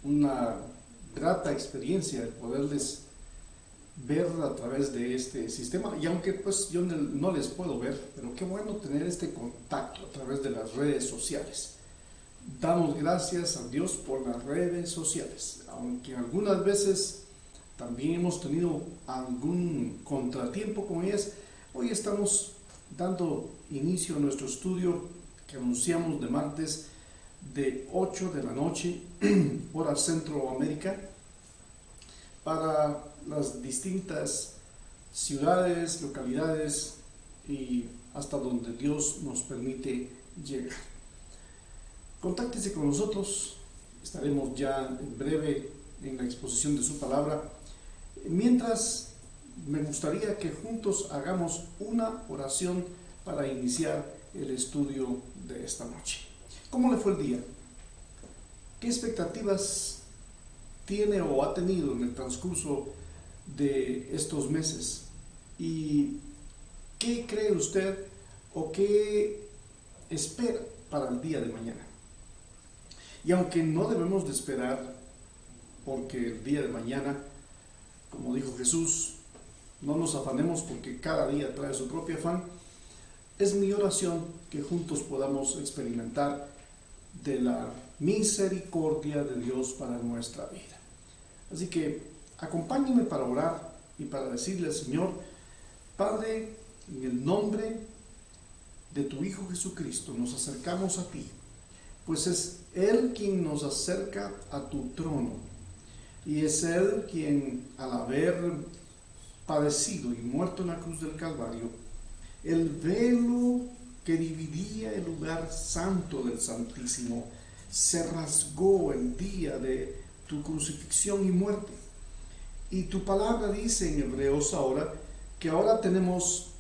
una grata experiencia el poderles ver a través de este sistema, y aunque pues yo no les puedo ver, pero qué bueno tener este contacto a través de las redes sociales. Damos gracias a Dios por las redes sociales, aunque algunas veces también hemos tenido algún contratiempo con ellas. Hoy estamos dando inicio a nuestro estudio que anunciamos de martes de 8 de la noche, hora Centroamérica, para las distintas ciudades, localidades y hasta donde Dios nos permite llegar. Contáctese con nosotros, estaremos ya en breve en la exposición de su palabra. Mientras, me gustaría que juntos hagamos una oración para iniciar el estudio de esta noche. ¿Cómo le fue el día? ¿Qué expectativas tiene o ha tenido en el transcurso de estos meses? ¿Y qué cree usted o qué espera para el día de mañana? Y aunque no debemos de esperar, porque el día de mañana, como dijo Jesús, no nos afanemos porque cada día trae su propio afán, es mi oración que juntos podamos experimentar de la misericordia de Dios para nuestra vida. Así que acompáñenme para orar y para decirle al Señor: Padre, en el nombre de tu Hijo Jesucristo nos acercamos a ti, pues es Él quien nos acerca a tu trono, y es Él quien, al haber padecido y muerto en la cruz del Calvario, el velo que dividía el lugar santo del Santísimo se rasgó el día de tu crucifixión y muerte. Y tu palabra dice en Hebreos ahora que ahora tenemos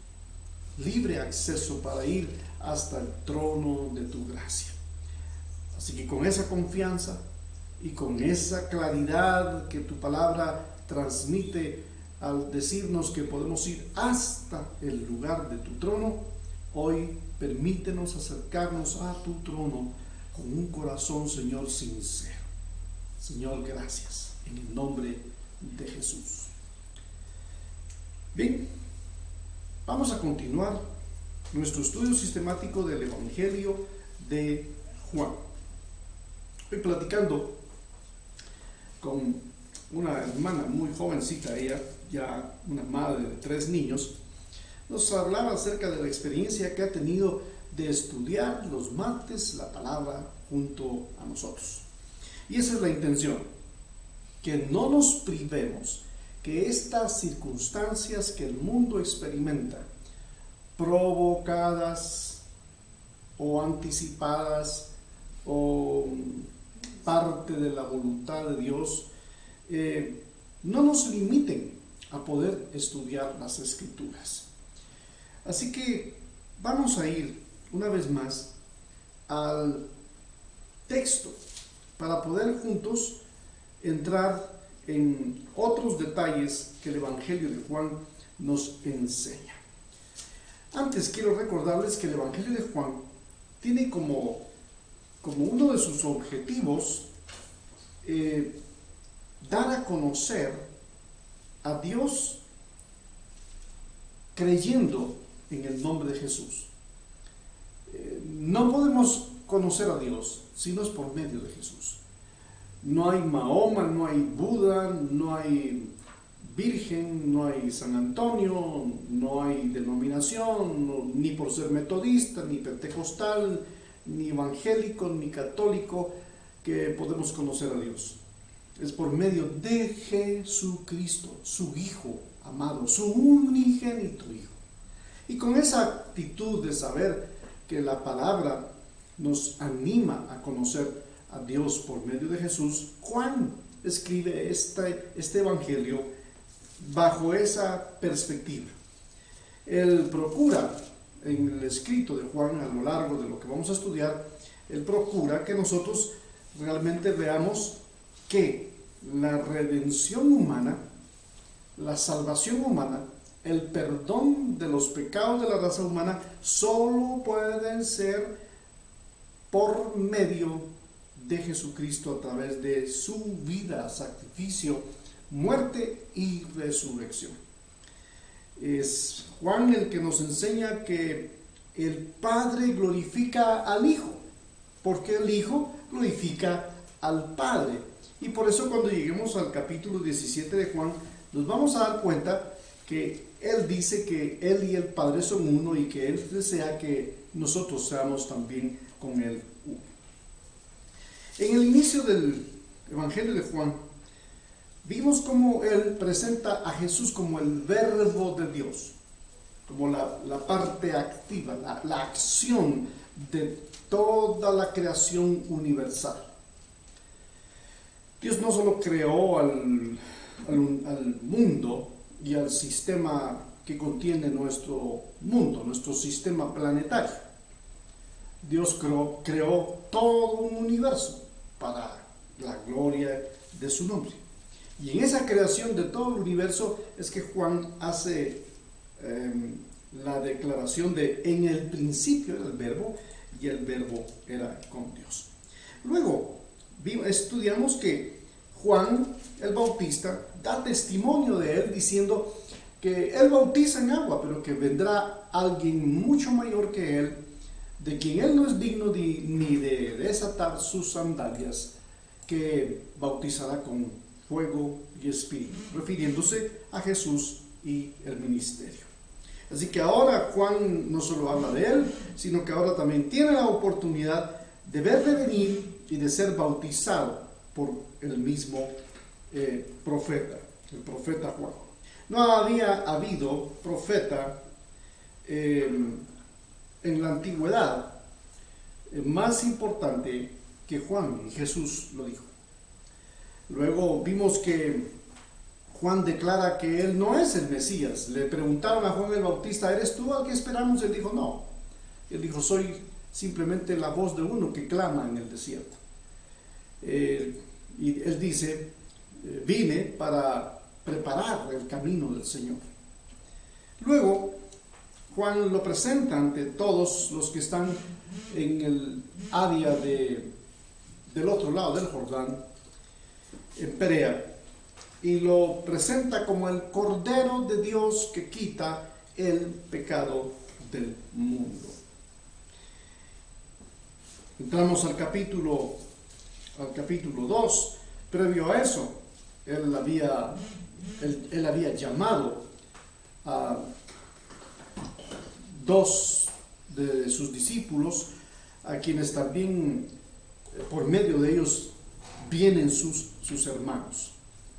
libre acceso para ir hasta el trono de tu gracia. Así que con esa confianza y con esa claridad que tu palabra transmite al decirnos que podemos ir hasta el lugar de tu trono, hoy permítenos acercarnos a tu trono con un corazón, Señor, sincero. Señor, gracias, en el nombre de Jesús. Bien, vamos a continuar nuestro estudio sistemático del Evangelio de Juan. Estoy platicando con una hermana muy jovencita, ella ya una madre de 3 niños, nos hablaba acerca de la experiencia que ha tenido de estudiar los martes la palabra junto a nosotros. Y esa es la intención, que no nos privemos, que estas circunstancias que el mundo experimenta, provocadas o anticipadas o parte de la voluntad de Dios, no nos limiten a poder estudiar las Escrituras. Así que vamos a ir una vez más al texto para poder juntos entrar en otros detalles que el Evangelio de Juan nos enseña. Antes quiero recordarles que el Evangelio de Juan tiene como uno de sus objetivos dar a conocer a Dios creyendo en el nombre de Jesús. No podemos conocer a Dios si no es por medio de Jesús. No hay Mahoma, no hay Buda, no hay Virgen, no hay San Antonio, no hay denominación, ni por ser metodista, ni pentecostal, ni evangélico, ni católico, que podemos conocer a Dios. Es por medio de Jesucristo, su Hijo amado, su unigénito Hijo. Y con esa actitud de saber que la palabra nos anima a conocer a Dios por medio de Jesús, Juan escribe este evangelio bajo esa perspectiva. Él procura, en el escrito de Juan, a lo largo de lo que vamos a estudiar, él procura que nosotros realmente veamos que la redención humana, la salvación humana, el perdón de los pecados de la raza humana solo pueden ser por medio de Jesucristo a través de su vida, sacrificio, muerte y resurrección. Es Juan el que nos enseña que el Padre glorifica al Hijo, porque el Hijo glorifica al Padre. Y por eso cuando lleguemos al capítulo 17 de Juan, nos vamos a dar cuenta que Él dice que Él y el Padre son uno y que Él desea que nosotros seamos también con Él uno. En el inicio del Evangelio de Juan, vimos cómo Él presenta a Jesús como el verbo de Dios, como la parte activa, la acción de toda la creación universal. Dios no solo creó al mundo y al sistema que contiene nuestro mundo, nuestro sistema planetario. Dios creó todo un universo para la gloria de su nombre. Y en esa creación de todo el universo es que Juan hace la declaración de en el principio era el verbo y el verbo era con Dios. Luego estudiamos que Juan el Bautista da testimonio de él diciendo que él bautiza en agua, pero que vendrá alguien mucho mayor que él, de quien él no es digno ni de desatar sus sandalias, que bautizará con fuego y espíritu, refiriéndose a Jesús y el ministerio. Así que ahora Juan no solo habla de él, sino que ahora también tiene la oportunidad de verle venir y de ser bautizado por el mismo profeta, el profeta Juan. No había habido profeta en la antigüedad más importante que Juan, y Jesús lo dijo. Luego vimos que Juan declara que él no es el Mesías. Le preguntaron a Juan el Bautista, ¿eres tú al que esperamos? Él dijo, no. Él dijo, soy simplemente la voz de uno que clama en el desierto. Y él dice, vine para preparar el camino del Señor. Luego, Juan lo presenta ante todos los que están en el área del otro lado del Jordán, en Perea, y lo presenta como el Cordero de Dios que quita el pecado del mundo. Entramos al capítulo 2. Previo a eso, él había llamado a 2 de sus discípulos, a quienes también por medio de ellos vienen sus hermanos: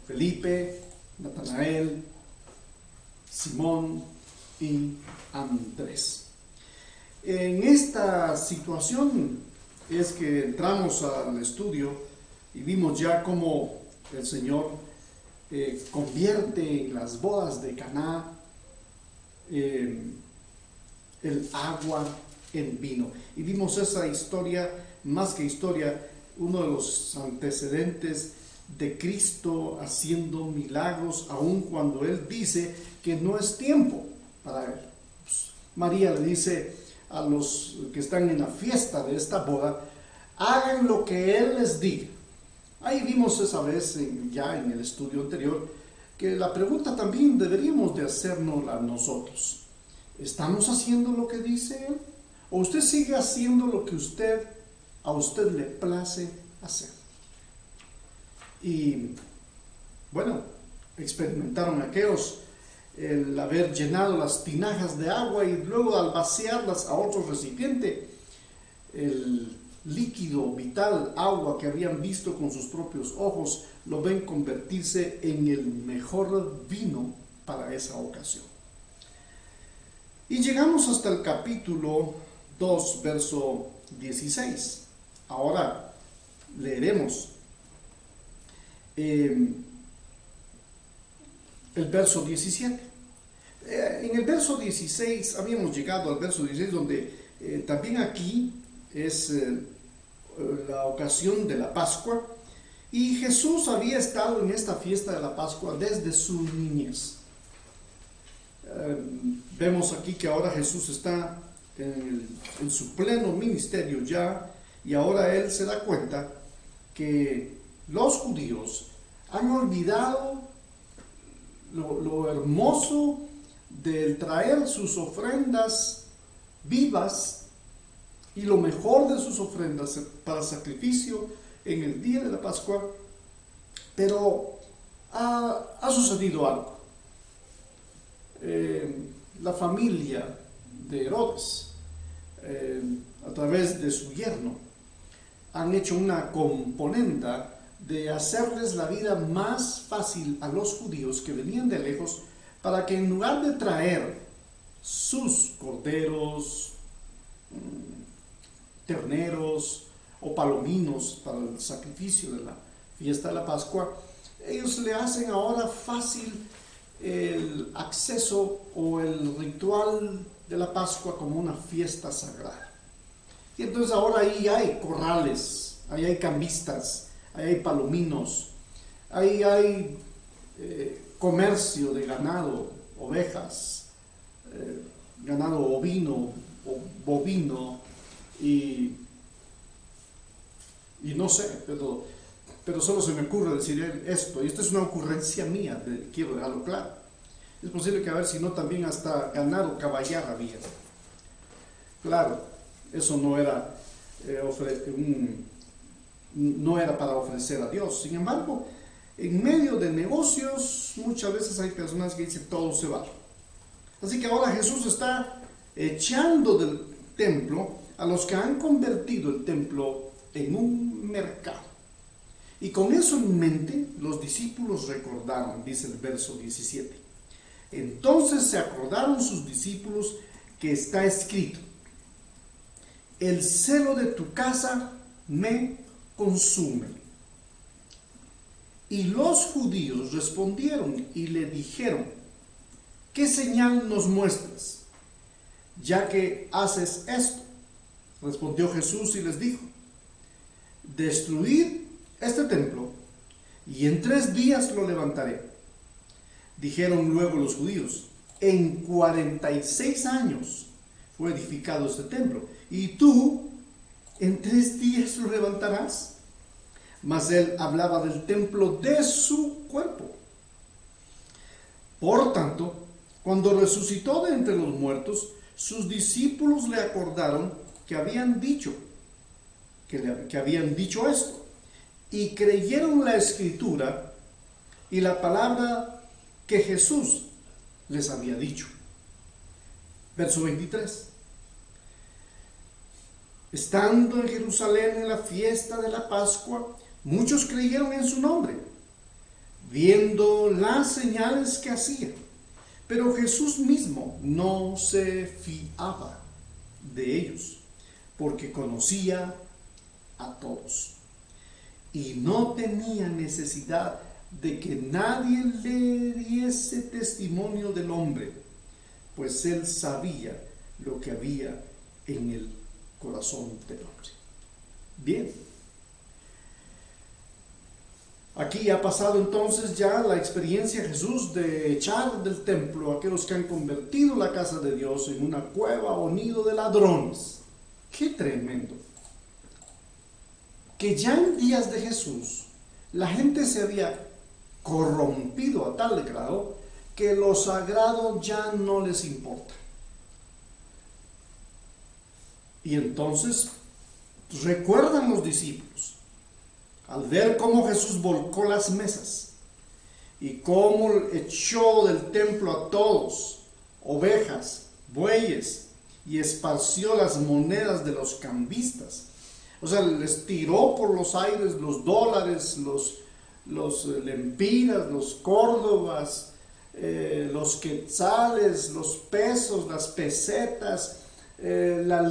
Felipe, Natanael, Simón y Andrés. En esta situación es que entramos al estudio y vimos ya cómo el Señor convierte en las bodas de Caná el agua en vino. Y vimos esa historia, más que historia, uno de los antecedentes de Cristo haciendo milagros, aun cuando Él dice que no es tiempo para Él. Pues, María le dice a los que están en la fiesta de esta boda, hagan lo que Él les diga. Ahí vimos esa vez, ya en el estudio anterior, que la pregunta también deberíamos de hacérnosla nosotros. ¿Estamos haciendo lo que dice Él? ¿O usted sigue haciendo lo que a usted le place hacer? Y bueno, experimentaron aquellos el haber llenado las tinajas de agua y luego al vaciarlas a otro recipiente, el líquido vital, agua que habían visto con sus propios ojos, lo ven convertirse en el mejor vino para esa ocasión. Y llegamos hasta el capítulo 2, verso 16. Ahora leeremos el verso 17. En el verso 16, habíamos llegado al verso 16, donde también aquí es la ocasión de la Pascua, y Jesús había estado en esta fiesta de la Pascua desde su niñez. Vemos aquí que ahora Jesús está en su pleno ministerio ya, y ahora Él se da cuenta que los judíos han olvidado lo hermoso del traer sus ofrendas vivas y lo mejor de sus ofrendas para sacrificio en el día de la Pascua, pero ha sucedido algo. La familia de Herodes, a través de su yerno, han hecho una componenda de hacerles la vida más fácil a los judíos que venían de lejos, para que en lugar de traer sus corderos, terneros o palominos para el sacrificio de la fiesta de la Pascua, ellos le hacen ahora fácil el acceso o el ritual de la Pascua como una fiesta sagrada. Y entonces ahora ahí hay corrales, ahí hay cambistas, ahí hay palominos, ahí hay comercio de ganado, ovejas, ganado ovino o bovino y no sé, pero solo se me ocurre decir esto, y esta es una ocurrencia mía, quiero dejarlo claro. Es posible que a ver si no también hasta ganado caballar había. Claro, eso no era no era para ofrecer a Dios. Sin embargo, en medio de negocios muchas veces hay personas que dicen todo se vale. Así que ahora Jesús está echando del templo a los que han convertido el templo en un mercado. Y con eso en mente, los discípulos recordaron, dice el verso 17. Entonces se acordaron sus discípulos que está escrito: el celo de tu casa me consume. Y los judíos respondieron y le dijeron: ¿qué señal nos muestras, ya que haces esto? Respondió Jesús y les dijo: destruid este templo, y en 3 días lo levantaré. Dijeron luego los judíos: en 46 años fue edificado este templo, y tú en 3 días lo levantarás. Mas él hablaba del templo de su cuerpo. Por tanto, cuando resucitó de entre los muertos, sus discípulos le acordaron que habían dicho esto, y creyeron la escritura y la palabra que Jesús les había dicho. Verso 23. Estando en Jerusalén en la fiesta de la Pascua, muchos creyeron en su nombre, viendo las señales que hacía. Pero Jesús mismo no se fiaba de ellos, porque conocía a todos, y no tenía necesidad de que nadie le diese testimonio del hombre, pues él sabía lo que había en el corazón del hombre. Bien, aquí ha pasado entonces ya la experiencia de Jesús de echar del templo a aquellos que han convertido la casa de Dios en una cueva o nido de ladrones. ¡Qué tremendo! Que ya en días de Jesús la gente se había corrompido a tal grado que lo sagrado ya no les importa. Y entonces recuerdan los discípulos, al ver cómo Jesús volcó las mesas y cómo echó del templo a todos, ovejas, bueyes, y esparció las monedas de los cambistas. O sea, les tiró por los aires los dólares, los lempiras, los córdobas, los quetzales, los pesos, las pesetas, la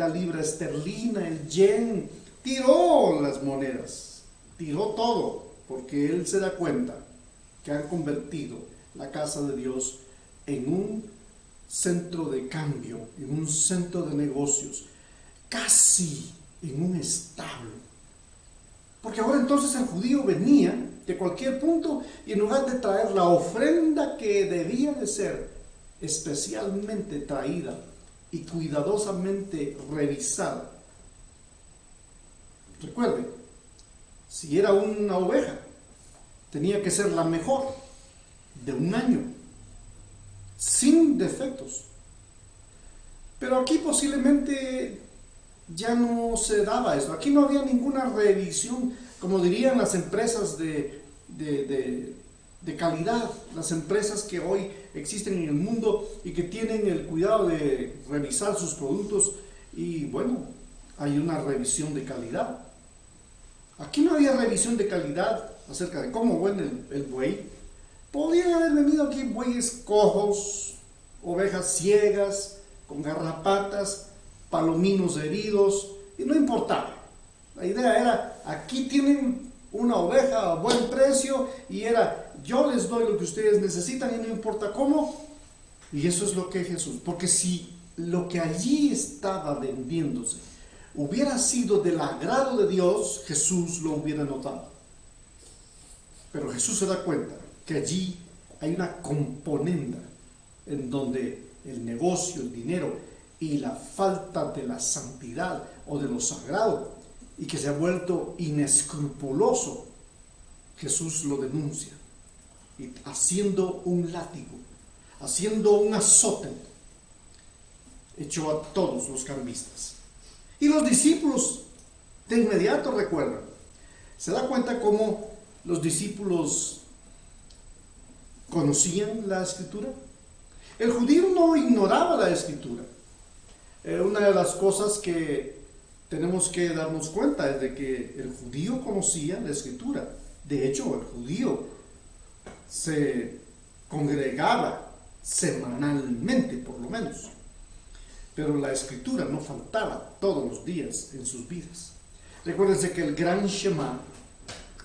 libra esterlina, el yen. Tiró las monedas, tiró todo, porque él se da cuenta que han convertido la casa de Dios en un centro de cambio, en un centro de negocios, casi en un establo. Porque ahora entonces el judío venía de cualquier punto y en lugar de traer la ofrenda que debía de ser especialmente traída y cuidadosamente revisada, recuerden, Si era una oveja, tenía que ser la mejor de un año, sin defectos. Pero aquí posiblemente ya no se daba eso. Aquí no había ninguna revisión, como dirían las empresas de calidad, las empresas que hoy existen en el mundo y que tienen el cuidado de revisar sus productos. Y bueno, hay una revisión de calidad. Aquí no había revisión de calidad acerca de cómo huele el buey. Podían haber venido aquí bueyes cojos, ovejas ciegas, con garrapatas, palominos heridos, y no importaba. La idea era, aquí tienen una oveja a buen precio, y era, yo les doy lo que ustedes necesitan y no importa cómo. Y eso es lo que Jesús, porque si lo que allí estaba vendiéndose hubiera sido del agrado de Dios, Jesús lo hubiera notado. Pero Jesús se da cuenta que allí hay una componenda en donde el negocio, el dinero y la falta de la santidad o de lo sagrado, y que se ha vuelto inescrupuloso, Jesús lo denuncia, y haciendo un látigo, haciendo un azote, echó a todos los cambistas. Y los discípulos de inmediato recuerdan, se da cuenta cómo los discípulos conocían la Escritura. El judío no ignoraba la Escritura. Una de las cosas que tenemos que darnos cuenta es de que el judío conocía la Escritura. De hecho, el judío se congregaba semanalmente, por lo menos. Pero la Escritura no faltaba todos los días en sus vidas. Recuérdense que el gran Shema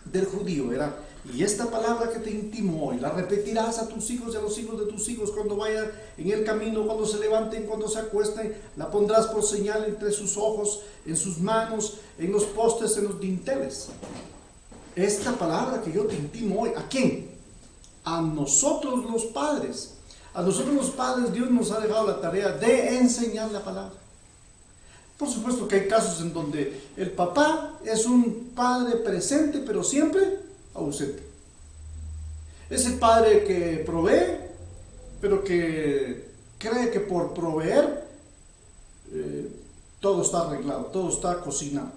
del judío era: y esta palabra que te intimo hoy, la repetirás a tus hijos y a los hijos de tus hijos cuando vayan en el camino, cuando se levanten, cuando se acuesten, la pondrás por señal entre sus ojos, en sus manos, en los postes, en los dinteles. Esta palabra que yo te intimo hoy, ¿a quién? A nosotros los padres. A nosotros los padres Dios nos ha dejado la tarea de enseñar la palabra. Por supuesto que hay casos en donde el papá es un padre presente, pero siempre ausente. Es el padre que provee, pero que cree que por proveer todo está arreglado, todo está cocinado,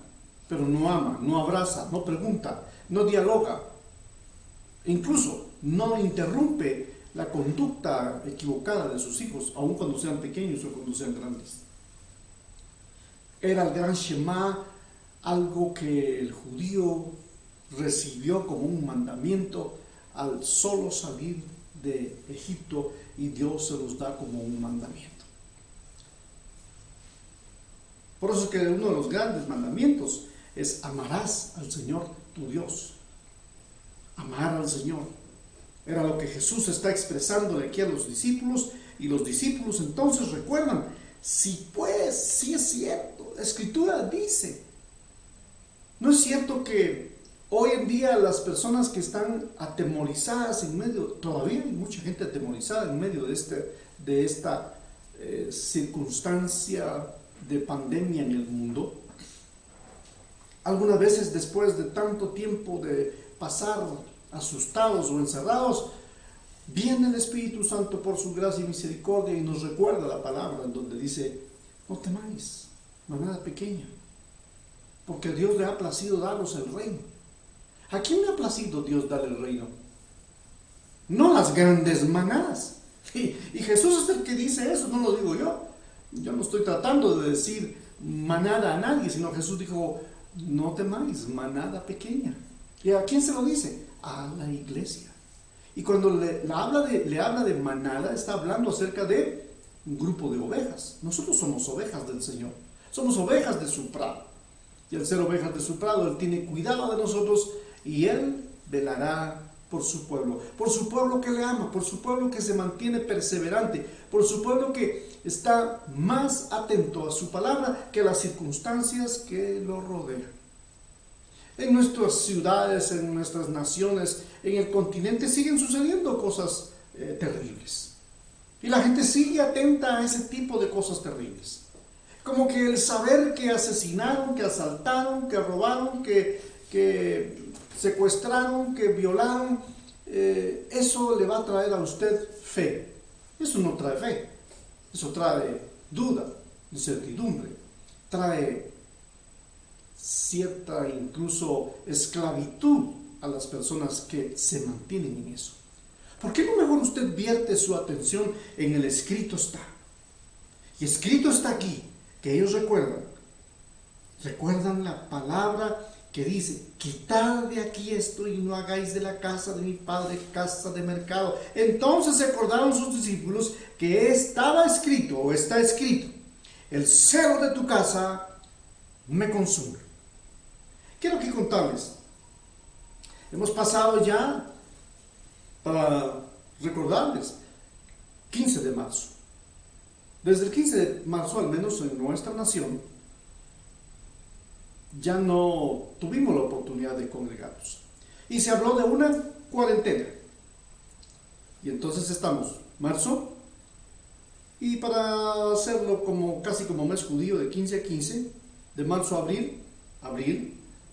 pero no ama, no abraza, no pregunta, no dialoga, incluso no interrumpe la conducta equivocada de sus hijos, aun cuando sean pequeños o cuando sean grandes. Era el gran Shema, algo que el judío recibió como un mandamiento al solo salir de Egipto, y Dios se los da como un mandamiento. Por eso es que uno de los grandes mandamientos es: amarás al Señor tu Dios. Amar al Señor era lo que Jesús está expresándole aquí a los discípulos, y los discípulos entonces recuerdan: si pues, si es cierto, la Escritura dice. ¿No es cierto que hoy en día las personas que están atemorizadas en medio, todavía hay mucha gente atemorizada en medio de esta circunstancia de pandemia en el mundo? Algunas veces, después de tanto tiempo de pasar asustados o encerrados, viene el Espíritu Santo por su gracia y misericordia y nos recuerda la palabra en donde dice: no temáis, manada pequeña, porque a Dios le ha placido daros el reino. ¿A quién le ha placido Dios dar el reino? No las grandes manadas. Y Jesús es el que dice eso, no lo digo yo. Yo no estoy tratando de decir manada a nadie, sino Jesús dijo: no temáis, manada pequeña. ¿Y a quién se lo dice? A la iglesia. Y cuando le habla de manada, está hablando acerca de un grupo de ovejas. Nosotros somos ovejas del Señor, somos ovejas de su prado. Y al ser ovejas de su prado, Él tiene cuidado de nosotros, y Él velará por su pueblo que le ama, por su pueblo que se mantiene perseverante, por su pueblo que está más atento a su palabra que a las circunstancias que lo rodean. En nuestras ciudades, en nuestras naciones, en el continente siguen sucediendo cosas terribles. Y la gente sigue atenta a ese tipo de cosas terribles. Como que el saber que asesinaron, que asaltaron, que robaron, que que secuestraron, que violaron, eso le va a traer a usted fe. Eso no trae fe, eso trae duda, incertidumbre, trae cierta incluso esclavitud a las personas que se mantienen en eso. ¿Por qué no mejor usted vierte su atención en el escrito está? Y escrito está aquí, que ellos recuerdan la palabra que dice: quitad de aquí esto y no hagáis de la casa de mi padre casa de mercado. Entonces se acordaron sus discípulos que estaba escrito, o está escrito: el celo de tu casa me consume. Quiero aquí contarles, hemos pasado ya, para recordarles, 15 de marzo. Desde el 15 de marzo, al menos en nuestra nación, ya no tuvimos la oportunidad de congregarnos. Y se habló de una cuarentena. Y entonces estamos, marzo, y para hacerlo casi como mes judío, de 15 a 15, de marzo a abril,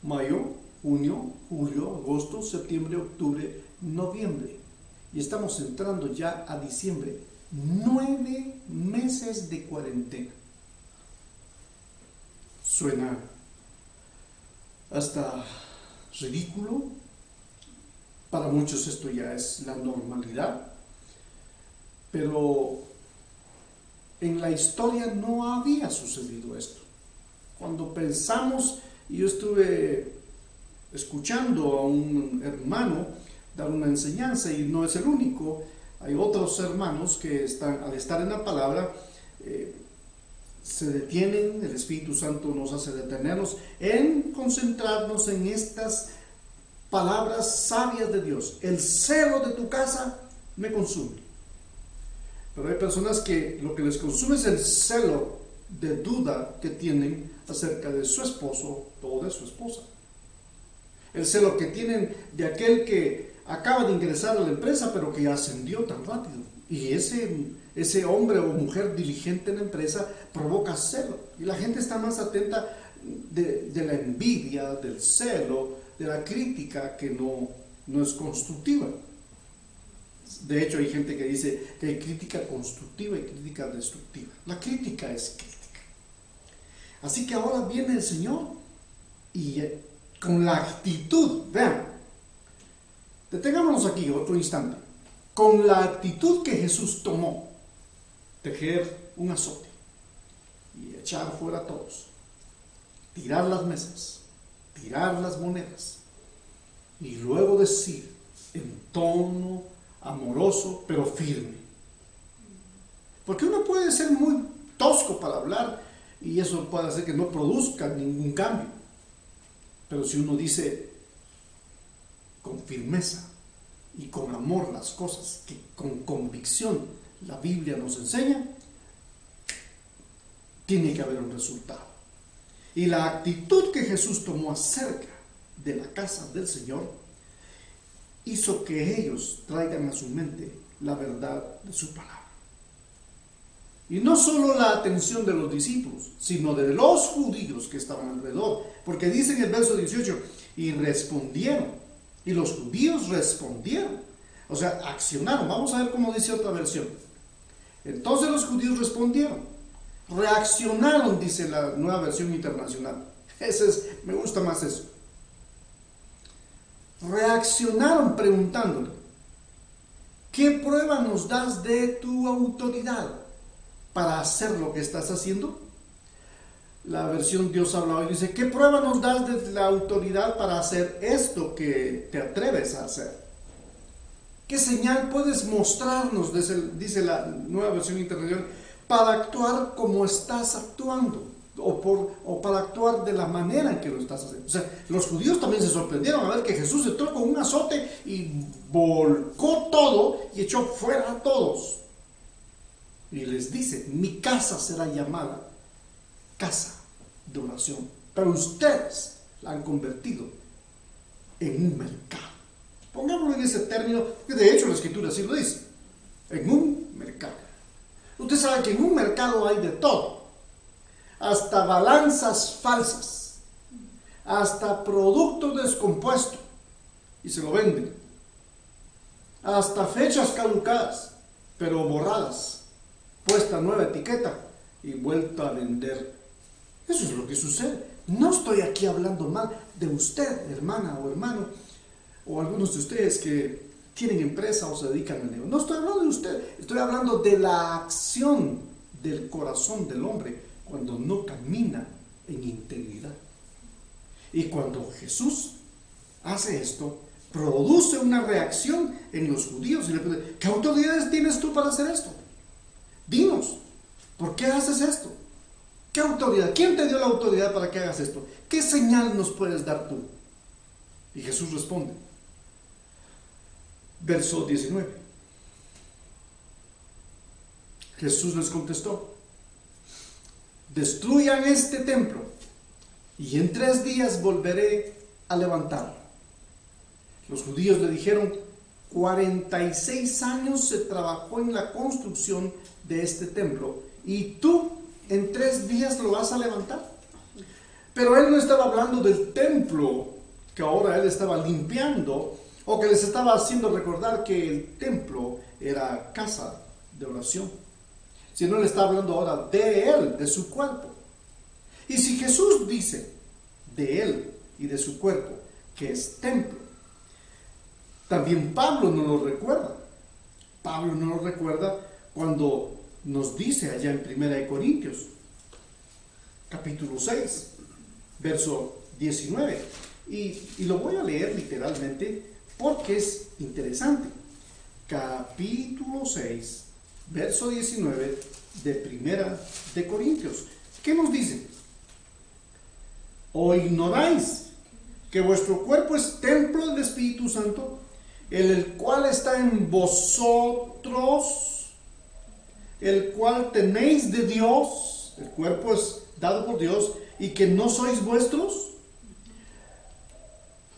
mayo, junio, julio, agosto, septiembre, octubre, noviembre. Y estamos entrando ya a diciembre. 9 meses de cuarentena. Suena hasta ridículo. Para muchos esto ya es la normalidad. Pero en la historia no había sucedido esto. Cuando pensamos, y yo estuve escuchando a un hermano dar una enseñanza, y no es el único, hay otros hermanos que al estar en la palabra, se detienen, el Espíritu Santo nos hace detenernos en concentrarnos en estas palabras sabias de Dios. El celo de tu casa me consume. Pero hay personas que lo que les consume es el celo de duda que tienen acerca de su esposo o de su esposa. El celo que tienen de aquel que acaba de ingresar a la empresa, pero que ascendió tan rápido. Y ese hombre o mujer diligente en la empresa provoca celo. Y la gente está más atenta de la envidia, del celo, de la crítica, que no es constructiva. De hecho, hay gente que dice que hay crítica constructiva y crítica destructiva. La crítica es crítica. Así que ahora viene el Señor y con la actitud, vean, detengámonos aquí otro instante. Con la actitud que Jesús tomó, tejer un azote y echar fuera a todos, tirar las mesas, tirar las monedas, y luego decir en tono amoroso pero firme. Porque uno puede ser muy tosco para hablar y eso puede hacer que no produzca ningún cambio. Pero si uno dice con firmeza y con amor las cosas que con convicción la Biblia nos enseña, tiene que haber un resultado. Y la actitud que Jesús tomó acerca de la casa del Señor hizo que ellos traigan a su mente la verdad de su palabra. Y no solo la atención de los discípulos, sino de los judíos que estaban alrededor. Porque dice en el verso 18, y respondieron. Y los judíos respondieron. O sea, accionaron. Vamos a ver cómo dice otra versión. Entonces los judíos respondieron. Reaccionaron, dice la Nueva Versión Internacional. Me gusta más eso. Reaccionaron preguntándole: ¿qué prueba nos das de tu autoridad para hacer lo que estás haciendo? La versión Dios habla hoy dice: ¿qué prueba nos das de la autoridad para hacer esto que te atreves a hacer? ¿Qué señal puedes mostrarnos, dice la Nueva Versión Internacional, para actuar como estás actuando? O para actuar de la manera en que lo estás haciendo. O sea, los judíos también se sorprendieron a ver que Jesús entró con un azote y volcó todo y echó fuera a todos. Y les dice: mi casa será llamada casa de oración, pero ustedes la han convertido en un mercado. Pongámoslo en ese término, que de hecho la Escritura así lo dice: en un mercado. Usted sabe que en un mercado hay de todo, hasta balanzas falsas, hasta producto descompuesto y se lo venden, hasta fechas caducadas, pero borradas, puesta nueva etiqueta y vuelta a vender. Eso es lo que sucede. No estoy aquí hablando mal de usted, hermana o hermano, o algunos de ustedes que tienen empresa o se dedican al negocio. No estoy hablando de usted, estoy hablando de la acción del corazón del hombre cuando no camina en integridad. Y cuando Jesús hace esto, produce una reacción en los judíos y le pregunta: ¿qué autoridades tienes tú para hacer esto? Dinos, ¿por qué haces esto? ¿Qué autoridad? ¿Quién te dio la autoridad para que hagas esto? ¿Qué señal nos puedes dar tú? Y Jesús responde, verso 19. Jesús les contestó: destruyan este templo y en 3 días volveré a levantarlo. Los judíos le dijeron: 46 años se trabajó en la construcción de este templo y tú en 3 días lo vas a levantar. Pero él no estaba hablando del templo que ahora él estaba limpiando, o que les estaba haciendo recordar que el templo era casa de oración, sino le está hablando ahora de él, de su cuerpo. Y si Jesús dice de él y de su cuerpo que es templo, también Pablo nos lo recuerda. Pablo nos lo recuerda cuando nos dice allá en 1 Corintios, capítulo 6, verso 19. Y lo voy a leer literalmente porque es interesante. Capítulo 6, verso 19 de 1 Corintios. ¿Qué nos dice? ¿O ignoráis que vuestro cuerpo es templo del Espíritu Santo, el cual está en vosotros, el cual tenéis de Dios? El cuerpo es dado por Dios, y que no sois vuestros,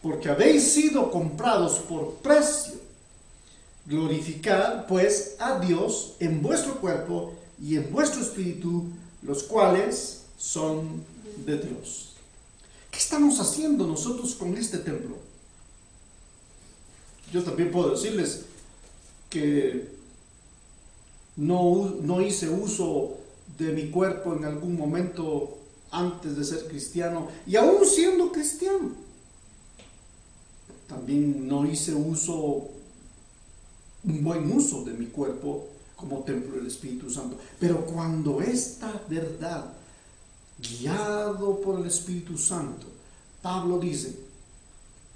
porque habéis sido comprados por precio. Glorificad pues a Dios en vuestro cuerpo y en vuestro espíritu, los cuales son de Dios. ¿Qué estamos haciendo nosotros con este templo? Yo también puedo decirles que no hice uso de mi cuerpo en algún momento antes de ser cristiano, y aún siendo cristiano también no hice un buen uso de mi cuerpo como templo del Espíritu Santo. Pero cuando esta verdad, guiado por el Espíritu Santo, Pablo dice: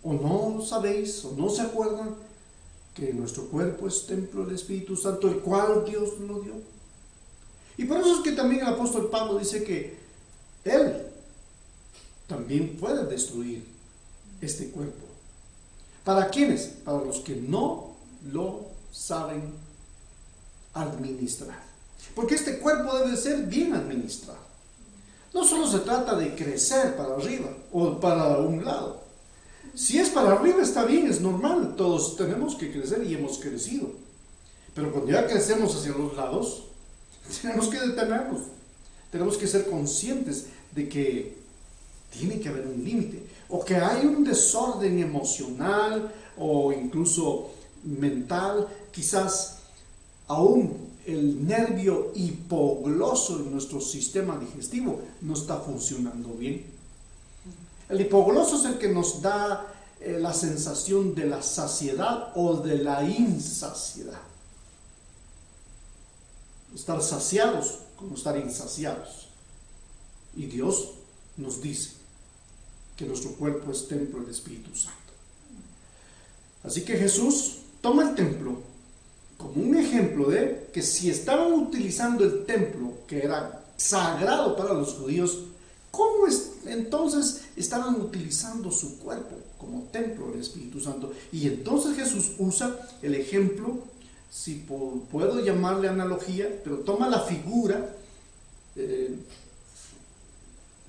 ¿o no sabéis, o no se acuerdan que nuestro cuerpo es templo del Espíritu Santo, el cual Dios lo dio? Y por eso es que también el apóstol Pablo dice que él también puede destruir este cuerpo. ¿Para quiénes? Para los que no lo saben administrar. Porque este cuerpo debe ser bien administrado. No solo se trata de crecer para arriba o para un lado. Si es para arriba está bien, es normal. Todos tenemos que crecer y hemos crecido. Pero cuando ya crecemos hacia los lados, tenemos que detenernos. Tenemos que ser conscientes de que tiene que haber un límite, o que hay un desorden emocional o incluso mental, quizás aún el nervio hipogloso en nuestro sistema digestivo no está funcionando bien. El hipogloso es el que nos da la sensación de la saciedad o de la insaciedad. Estar saciados como estar insaciados. Y Dios nos dice que nuestro cuerpo es templo del Espíritu Santo. Así que Jesús toma el templo como un ejemplo de que si estaban utilizando el templo, que era sagrado para los judíos, ¿cómo entonces estaban utilizando su cuerpo como templo del Espíritu Santo? Y entonces Jesús usa el ejemplo, si puedo llamarle analogía, pero toma la figura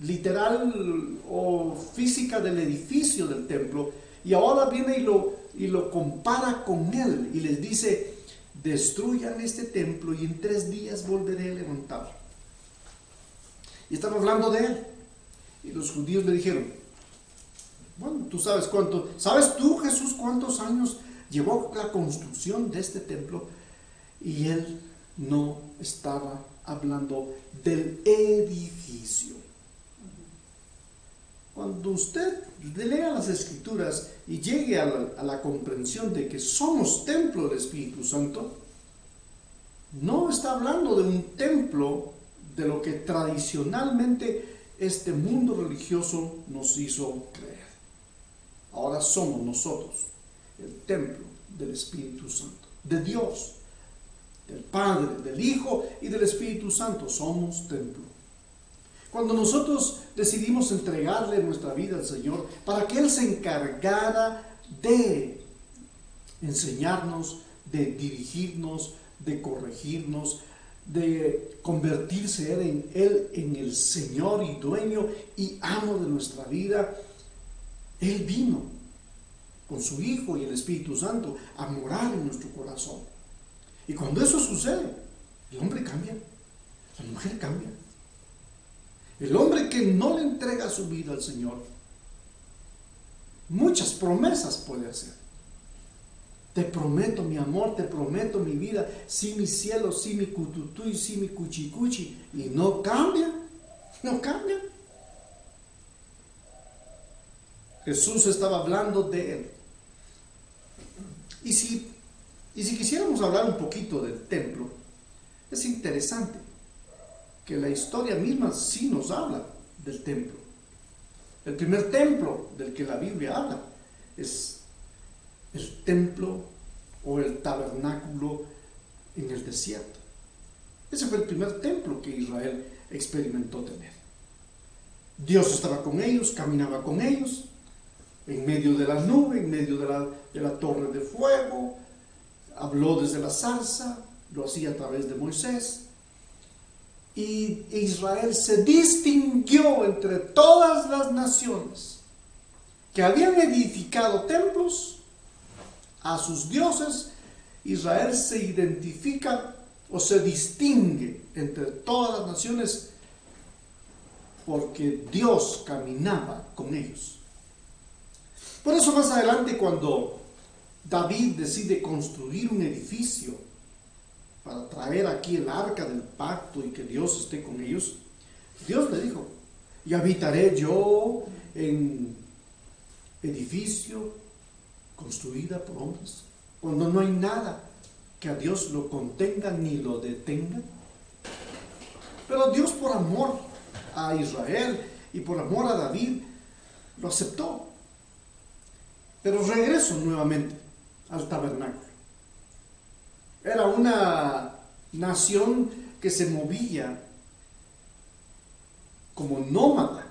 literal o física del edificio del templo, y ahora viene y lo compara con él y les dice: destruyan este templo y en 3 días volveré a levantarlo. Y están hablando de él. Y los judíos le dijeron: Bueno, tú sabes cuánto, ¿sabes tú, Jesús, cuántos años llevó la construcción de este templo? Y él no estaba hablando del edificio. Cuando usted lea las Escrituras y llegue a la comprensión de que somos templo del Espíritu Santo, no está hablando de un templo de lo que tradicionalmente este mundo religioso nos hizo creer. Ahora somos nosotros el templo del Espíritu Santo, de Dios, del Padre, del Hijo y del Espíritu Santo. Somos templo. Cuando nosotros decidimos entregarle nuestra vida al Señor para que Él se encargara de enseñarnos, de dirigirnos, de corregirnos, de convertirse Él en el Señor y dueño y amo de nuestra vida, Él vino con su Hijo y el Espíritu Santo a morar en nuestro corazón. Y cuando eso sucede, el hombre cambia, la mujer cambia. El hombre que no le entrega su vida al Señor, muchas promesas puede hacer. Te prometo mi amor, te prometo mi vida, sí mi cielo, sí mi cututuy, sí mi cuchicuchi, y no cambia, no cambia. Jesús estaba hablando de Él. Y si quisiéramos hablar un poquito del templo, es interesante que la historia misma sí nos habla del templo. El primer templo del que la Biblia habla es el templo o el tabernáculo en el desierto. Ese fue el primer templo que Israel experimentó tener. Dios estaba con ellos, caminaba con ellos, en medio de la nube, en medio de la torre de fuego, habló desde la zarza, lo hacía a través de Moisés. Y Israel se distinguió entre todas las naciones que habían edificado templos a sus dioses. Israel se identifica o se distingue entre todas las naciones porque Dios caminaba con ellos. Por eso más adelante, cuando David decide construir un edificio para traer aquí el arca del pacto y que Dios esté con ellos, Dios le dijo: y habitaré yo en edificio construida por hombres, cuando no hay nada que a Dios lo contenga ni lo detenga. Pero Dios, por amor a Israel y por amor a David, lo aceptó. Pero regreso nuevamente al tabernáculo. Era una nación que se movía como nómada.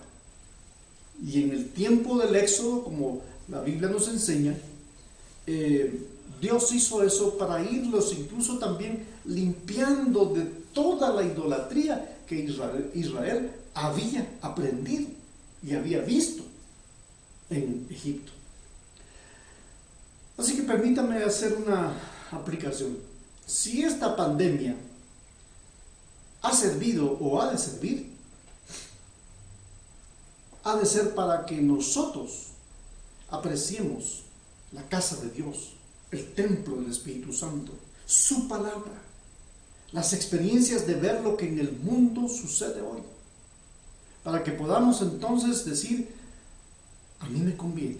Y en el tiempo del Éxodo, como la Biblia nos enseña, Dios hizo eso para irlos incluso también limpiando de toda la idolatría que Israel había aprendido y había visto en Egipto. Así que permítame hacer una aplicación. Si esta pandemia ha servido o ha de servir, ha de ser para que nosotros apreciemos la casa de Dios, el templo del Espíritu Santo, su palabra, las experiencias de ver lo que en el mundo sucede hoy, para que podamos entonces decir: a mí me conviene.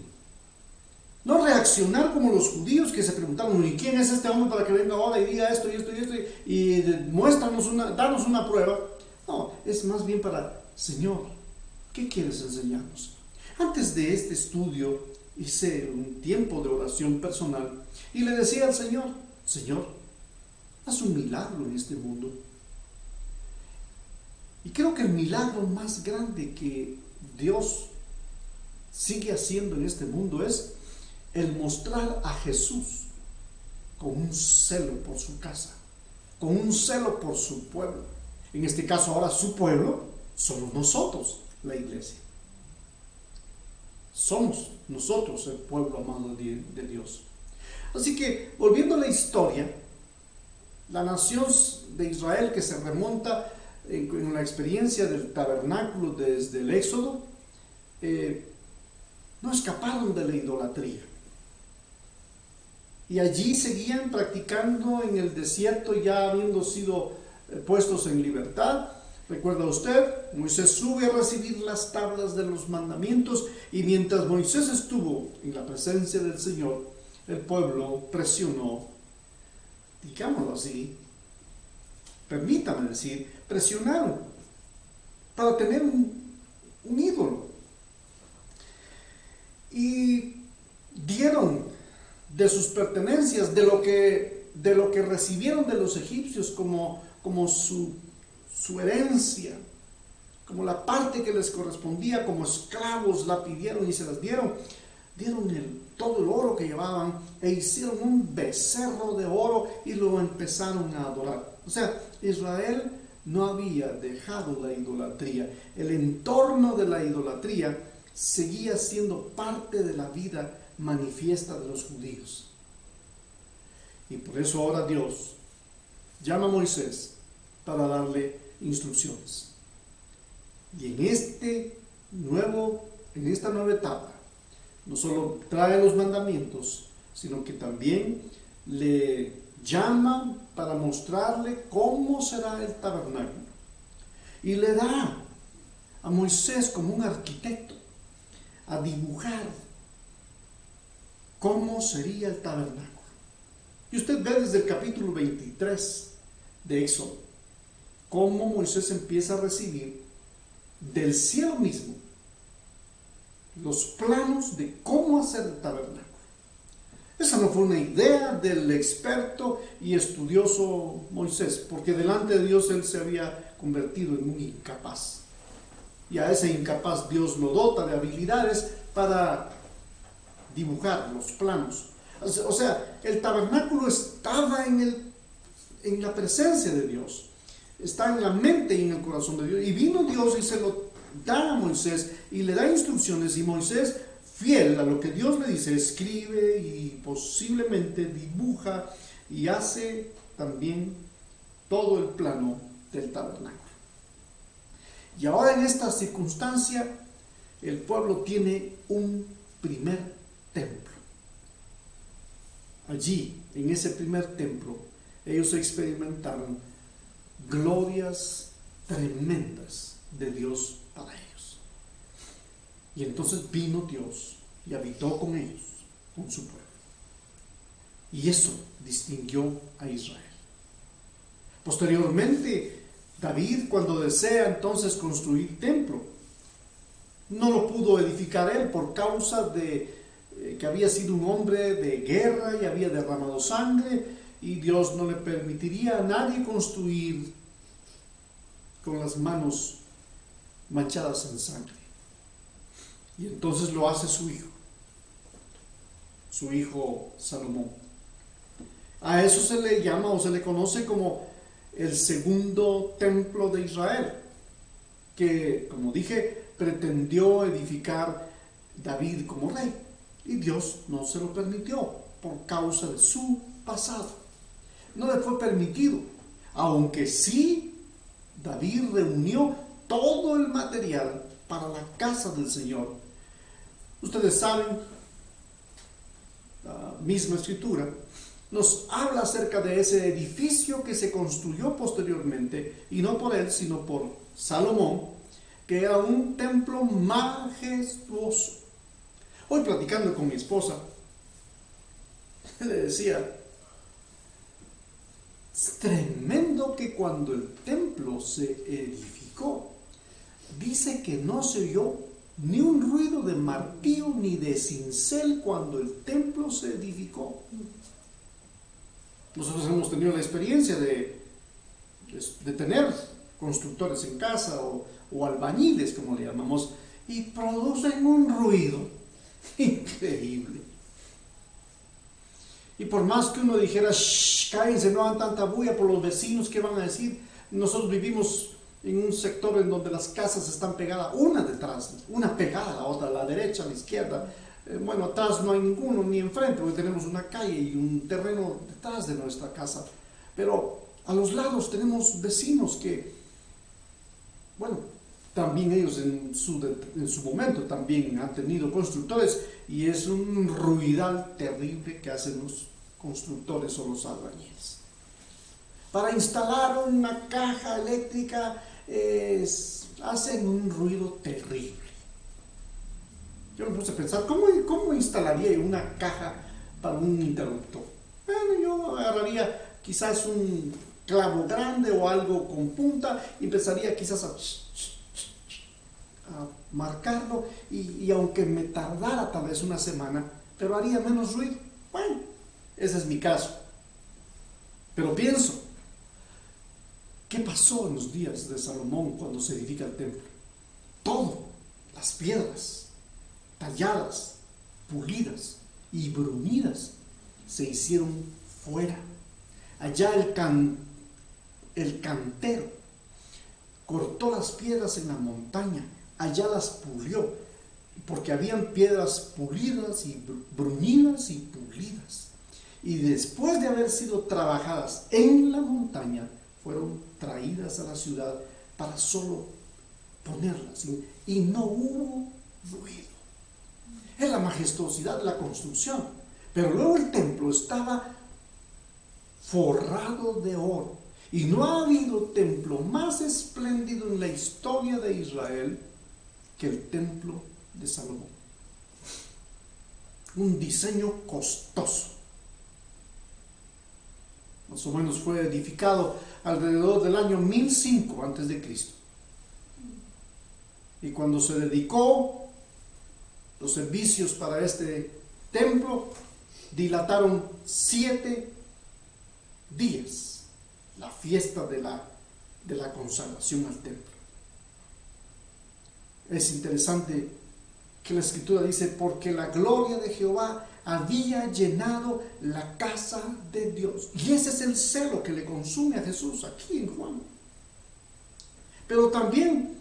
No reaccionar como los judíos que se preguntaban: ¿y quién es este hombre para que venga ahora y diga esto y esto y esto y danos una prueba? No, es más bien para: Señor, ¿qué quieres enseñarnos? Antes de este estudio hice un tiempo de oración personal y le decía al Señor: Señor, haz un milagro en este mundo. Y creo que el milagro más grande que Dios sigue haciendo en este mundo es el mostrar a Jesús con un celo por su casa, con un celo por su pueblo. En este caso ahora su pueblo somos nosotros, la iglesia. Somos nosotros el pueblo amado de Dios. Así que, volviendo a la historia, la nación de Israel, que se remonta en la experiencia del tabernáculo desde el Éxodo, no escaparon de la idolatría. Y allí seguían practicando en el desierto, ya habiendo sido puestos en libertad. ¿Recuerda usted? Moisés sube a recibir las tablas de los mandamientos, y mientras Moisés estuvo en la presencia del Señor, el pueblo presionó, digámoslo así, permítame decir, presionaron para tener un ídolo. Y dieron de sus pertenencias, de lo que recibieron de los egipcios como su herencia, como la parte que les correspondía, como esclavos la pidieron y se las dieron. Dieron todo el oro que llevaban e hicieron un becerro de oro y lo empezaron a adorar. O sea, Israel no había dejado la idolatría. El entorno de la idolatría seguía siendo parte de la vida manifiesta de los judíos. Y por eso ahora Dios llama a Moisés para darle instrucciones. Y en esta nueva etapa, no solo trae los mandamientos, sino que también le llama para mostrarle cómo será el tabernáculo. Y le da a Moisés como un arquitecto a dibujar cómo sería el tabernáculo. Y usted ve desde el capítulo 23 de Éxodo cómo Moisés empieza a recibir del cielo mismo los planos de cómo hacer el tabernáculo. Esa no fue una idea del experto y estudioso Moisés, porque delante de Dios él se había convertido en un incapaz. Y a ese incapaz Dios lo dota de habilidades para dibujar los planos. O sea, el tabernáculo estaba en la presencia de Dios, está en la mente y en el corazón de Dios. Y vino Dios y se lo da a Moisés y le da instrucciones, y Moisés, fiel a lo que Dios le dice, escribe y posiblemente dibuja y hace también todo el plano del tabernáculo. Y ahora en esta circunstancia el pueblo tiene un primer templo. Allí, en ese primer templo, ellos experimentaron glorias tremendas de Dios para ellos. Y entonces vino Dios y habitó con ellos, con su pueblo. Y eso distinguió a Israel. Posteriormente, David, cuando desea entonces construir templo, no lo pudo edificar él por causa de que había sido un hombre de guerra y había derramado sangre, y Dios no le permitiría a nadie construir con las manos manchadas en sangre. Y entonces lo hace su hijo Salomón. A eso se le llama o se le conoce como el segundo templo de Israel, que, como dije, pretendió edificar David como rey, y Dios no se lo permitió por causa de su pasado. No le fue permitido, aunque sí David reunió todo el material para la casa del Señor. Ustedes saben, la misma escritura nos habla acerca de ese edificio que se construyó posteriormente, y no por él, sino por Salomón, que era un templo majestuoso. Hoy, platicando con mi esposa, le decía, es tremendo que cuando el templo se edificó, dice que no se oyó ni un ruido de martillo ni de cincel cuando el templo se edificó. Nosotros hemos tenido la experiencia de tener constructores en casa o albañiles, como le llamamos, y producen un ruido increíble. Y por más que uno dijera, cállense, no hagan tanta bulla por los vecinos, ¿qué van a decir? Nosotros vivimos en un sector en donde las casas están pegadas una detrás, una pegada a la otra, a la derecha, a la izquierda. Bueno, atrás no hay ninguno, ni enfrente, porque tenemos una calle y un terreno detrás de nuestra casa. Pero a los lados tenemos vecinos que, bueno, También ellos en su momento también han tenido constructores, y es un ruidal terrible que hacen los constructores o los albañiles. Para instalar una caja eléctrica hacen un ruido terrible. Yo me puse a pensar, ¿cómo instalaría una caja para un interruptor? Bueno, yo agarraría quizás un clavo grande o algo con punta y empezaría quizás a marcarlo, y aunque me tardara tal vez una semana, pero haría menos ruido. Bueno, ese es mi caso. Pero pienso, ¿qué pasó en los días de Salomón cuando se edifica el templo? Todo, las piedras talladas, pulidas y bruñidas, se hicieron fuera. Allá el cantero cortó las piedras en la montaña, allá las pulió, porque habían piedras pulidas y bruñidas y pulidas. Y después de haber sido trabajadas en la montaña, fueron traídas a la ciudad para solo ponerlas, y no hubo ruido. Es la majestuosidad de la construcción. Pero luego el templo estaba forrado de oro, y no ha habido templo más espléndido en la historia de Israel que el templo de Salomón. Un diseño costoso. Más o menos fue edificado alrededor del año 1005 a.C. Y cuando se dedicó, los servicios para este templo dilataron 7 días, la fiesta de la consagración al templo. Es interesante que la Escritura dice, porque la gloria de Jehová había llenado la casa de Dios. Y ese es el celo que le consume a Jesús aquí en Juan. Pero también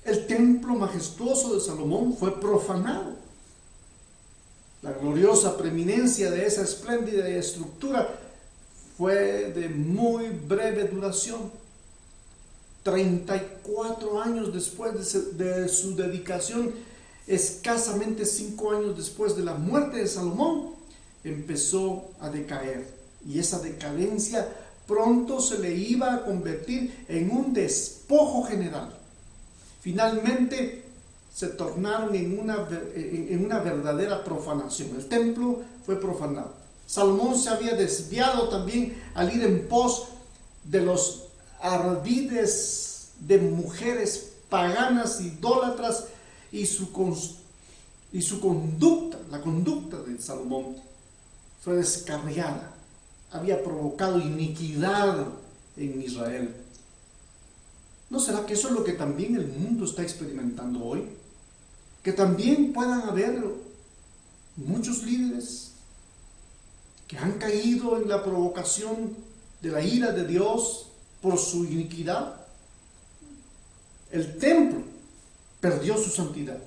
el templo majestuoso de Salomón fue profanado. La gloriosa preeminencia de esa espléndida estructura fue de muy breve duración. 34 años después de su dedicación, escasamente 5 años después de la muerte de Salomón, empezó a decaer. Y esa decadencia pronto se le iba a convertir en un despojo general. Finalmente se tornaron en una verdadera profanación. El templo fue profanado. Salomón se había desviado también al ir en pos de los ardides de mujeres paganas, idólatras, y su conducta, la conducta de Salomón, fue descarriada. Había provocado iniquidad en Israel. ¿No será que eso es lo que también el mundo está experimentando hoy? Que también puedan haber muchos líderes que han caído en la provocación de la ira de Dios por su iniquidad. El templo perdió su santidad.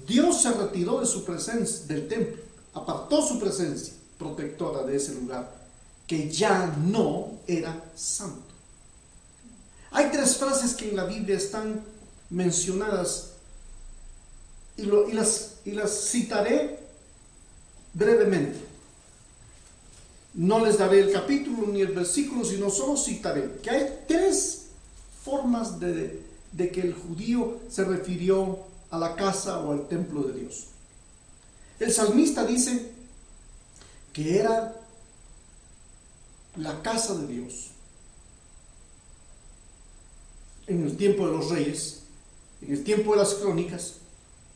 Dios se retiró de su presencia, del templo, apartó su presencia protectora de ese lugar, que ya no era santo. Hay 3 frases que en la Biblia están mencionadas, y las citaré brevemente. No les daré el capítulo ni el versículo, sino solo citaré que hay 3 formas de que el judío se refirió a la casa o al templo de Dios. El salmista dice que era la casa de Dios en el tiempo de los reyes, en el tiempo de las crónicas,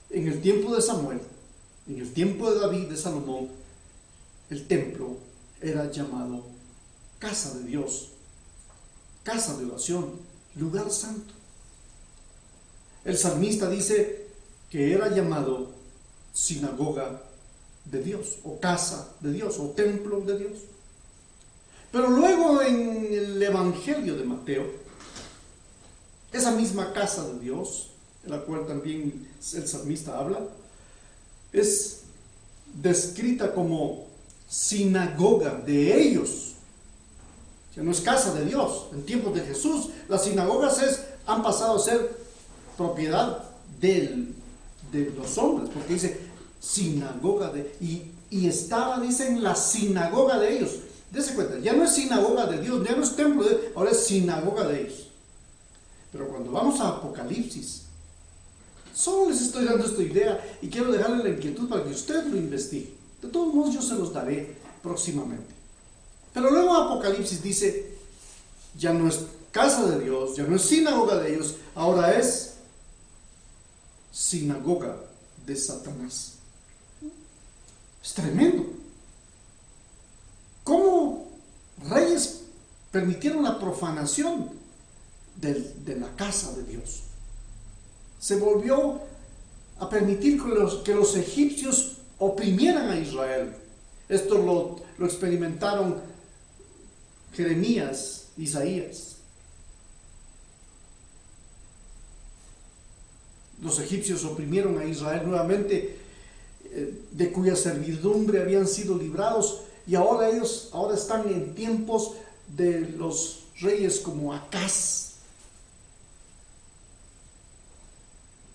en el tiempo de Samuel, en el tiempo de David, de Salomón. El templo era llamado casa de Dios, casa de oración, lugar santo. El salmista dice que era llamado sinagoga de Dios, o casa de Dios, o templo de Dios. Pero luego en el Evangelio de Mateo, esa misma casa de Dios, de la cual también el salmista habla, es descrita como sinagoga de ellos. O sea, no es casa de Dios. En tiempos de Jesús, las sinagogas es han pasado a ser propiedad de los hombres, porque dice sinagoga y estaba, dice, en la sinagoga de ellos. Dese cuenta, ya no es sinagoga de Dios, ya no es templo de Dios, ahora es sinagoga de ellos. Pero cuando vamos a Apocalipsis, solo les estoy dando esta idea y quiero dejarle la inquietud para que usted lo investigue. De todos modos yo se los daré próximamente. Pero luego Apocalipsis dice, ya no es casa de Dios, ya no es sinagoga de ellos, ahora es sinagoga de Satanás. Es tremendo. ¿Cómo reyes permitieron la profanación de la casa de Dios? Se volvió a permitir que los egipcios oprimieran a Israel. Esto lo experimentaron Jeremías, Isaías. Los egipcios oprimieron a Israel nuevamente, de cuya servidumbre habían sido librados, y ahora están en tiempos de los reyes como Acaz,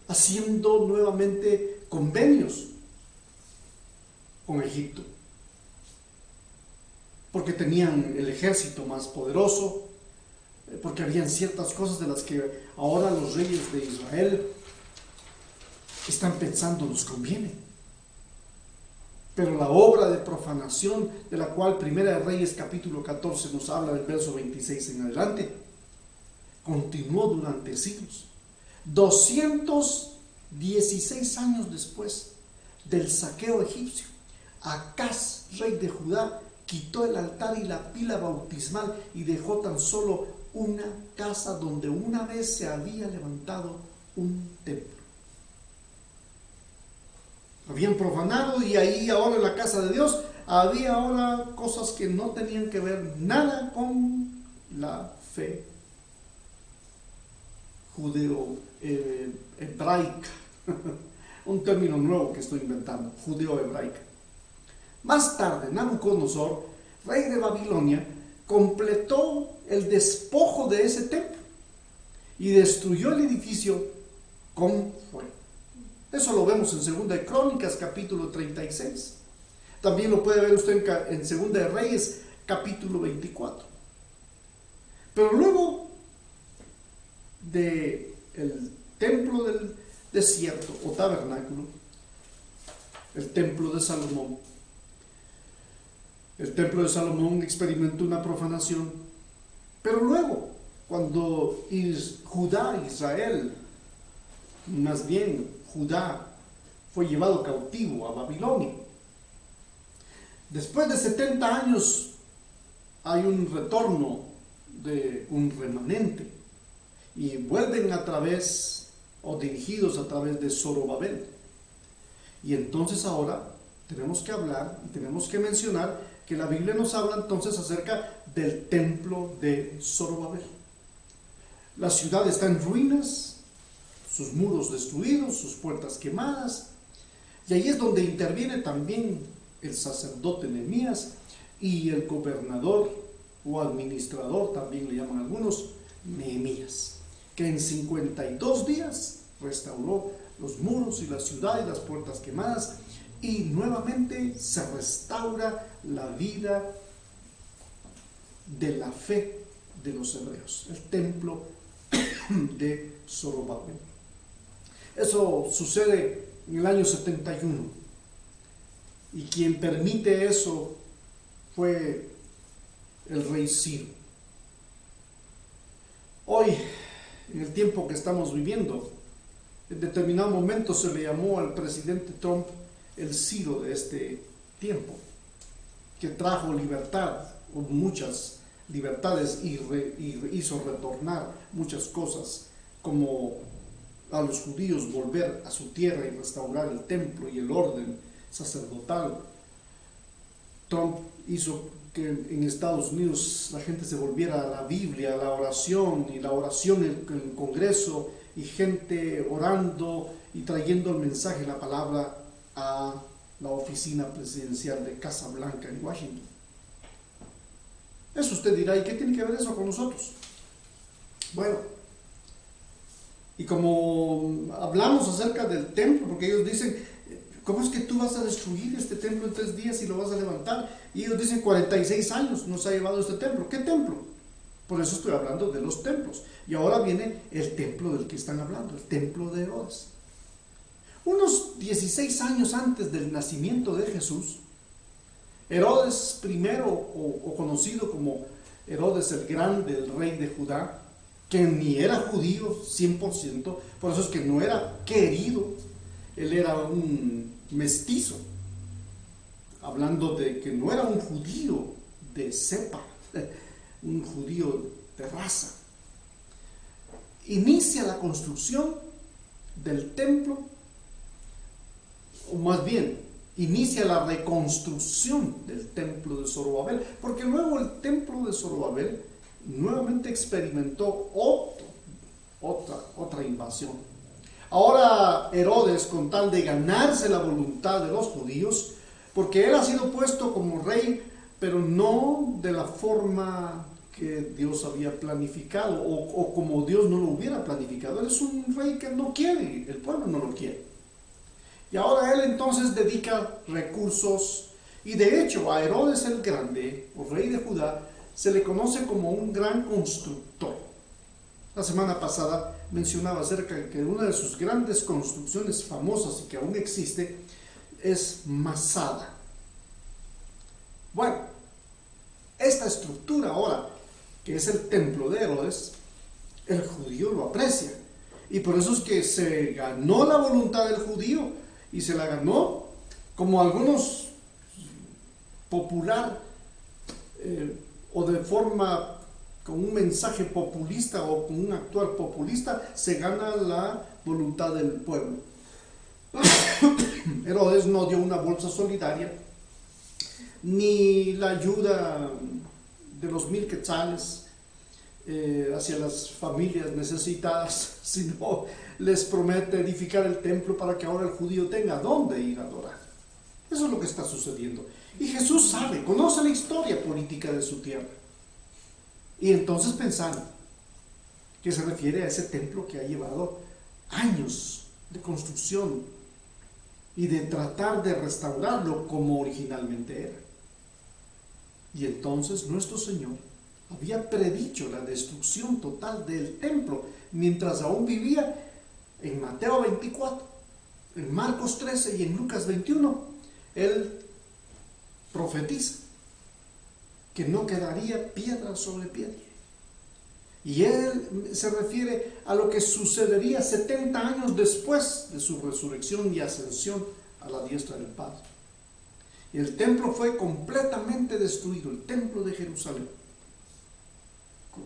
haciendo nuevamente convenios con Egipto, porque tenían el ejército más poderoso, porque habían ciertas cosas de las que ahora los reyes de Israel están pensando nos conviene. Pero la obra de profanación, de la cual Primera de Reyes capítulo 14 nos habla del verso 26 en adelante, continuó durante siglos. 216 años después del saqueo egipcio, Acaz, rey de Judá, quitó el altar y la pila bautismal y dejó tan solo una casa donde una vez se había levantado un templo. Habían profanado, y ahí ahora en la casa de Dios había ahora cosas que no tenían que ver nada con la fe judeo-hebraica. Un término nuevo que estoy inventando, judeo-hebraica. Más tarde, Nabucodonosor, rey de Babilonia, completó el despojo de ese templo y destruyó el edificio con fuego. Eso lo vemos en 2 de Crónicas capítulo 36. También lo puede ver usted en 2 de Reyes capítulo 24. Pero luego del templo del desierto o tabernáculo, el templo de Salomón, experimentó una profanación. Pero luego, cuando Israel, más bien Judá, fue llevado cautivo a Babilonia, después de 70 años hay un retorno de un remanente, y vuelven a través, o dirigidos a través de Zorobabel. Y entonces ahora tenemos que hablar y tenemos que mencionar que la Biblia nos habla entonces acerca del templo de Zorobabel. La ciudad está en ruinas, sus muros destruidos, sus puertas quemadas, y ahí es donde interviene también el sacerdote Nehemías y el gobernador o administrador, también le llaman algunos, Nehemías, que en 52 días restauró los muros y la ciudad y las puertas quemadas, y nuevamente se restaura la vida de la fe de los hebreos, el templo de Zorobabel. Eso sucede en el año 71, y quien permite eso fue el rey Ciro. Hoy, en el tiempo que estamos viviendo, en determinado momento se le llamó al presidente Trump el Ciro de este tiempo, que trajo libertad, o muchas libertades, y hizo retornar muchas cosas, como a los judíos volver a su tierra y restaurar el templo y el orden sacerdotal. Trump hizo que en Estados Unidos la gente se volviera a la Biblia, a la oración, y la oración en el Congreso, y gente orando y trayendo el mensaje, la palabra, a la oficina presidencial de Casa Blanca en Washington. Eso usted dirá, ¿y qué tiene que ver eso con nosotros? Bueno, Y como hablamos acerca del templo, porque ellos dicen, ¿cómo es que tú vas a destruir este templo en 3 días y lo vas a levantar? Y ellos dicen, 46 años nos ha llevado este templo. ¿Qué templo? Por eso estoy hablando de los templos. Y ahora viene el templo del que están hablando, el templo de Herodes. Unos 16 años antes del nacimiento de Jesús, Herodes primero, o conocido como Herodes el Grande, el rey de Judá, que ni era judío 100%, por eso es que no era querido, él era un mestizo, hablando de que no era un judío de cepa, un judío de raza. Inicia la construcción del templo, o más bien, inicia la reconstrucción del templo de Zorobabel, porque luego el templo de Zorobabel nuevamente experimentó otra invasión. Ahora Herodes, con tal de ganarse la voluntad de los judíos, porque él ha sido puesto como rey, pero no de la forma que Dios había planificado, o como Dios no lo hubiera planificado. Él es un rey que no quiere, el pueblo no lo quiere. Y ahora él entonces dedica recursos, y de hecho a Herodes el Grande, o rey de Judá, se le conoce como un gran constructor. La semana pasada mencionaba acerca de que una de sus grandes construcciones famosas y que aún existe es Masada. Bueno, esta estructura ahora, que es el templo de Herodes, el judío lo aprecia. Y por eso es que se ganó la voluntad del judío, y se la ganó como algunos popular, o de forma con un mensaje populista o con un actuar populista, se gana la voluntad del pueblo. Herodes no dio una bolsa solidaria, ni la ayuda de los 1000 quetzales hacia las familias necesitadas, sino les promete edificar el templo para que ahora el judío tenga dónde ir a adorar. Eso es lo que está sucediendo. Y Jesús sabe, conoce la historia política de su tierra. Y entonces pensaron que se refiere a ese templo que ha llevado años de construcción y de tratar de restaurarlo como originalmente era. Y entonces nuestro Señor había predicho la destrucción total del templo mientras aún vivía. En Mateo 24, en Marcos 13 y en Lucas 21, él profetiza que no quedaría piedra sobre piedra. Y él se refiere a lo que sucedería 70 años después de su resurrección y ascensión a la diestra del Padre. Y el templo fue completamente destruido, el templo de Jerusalén,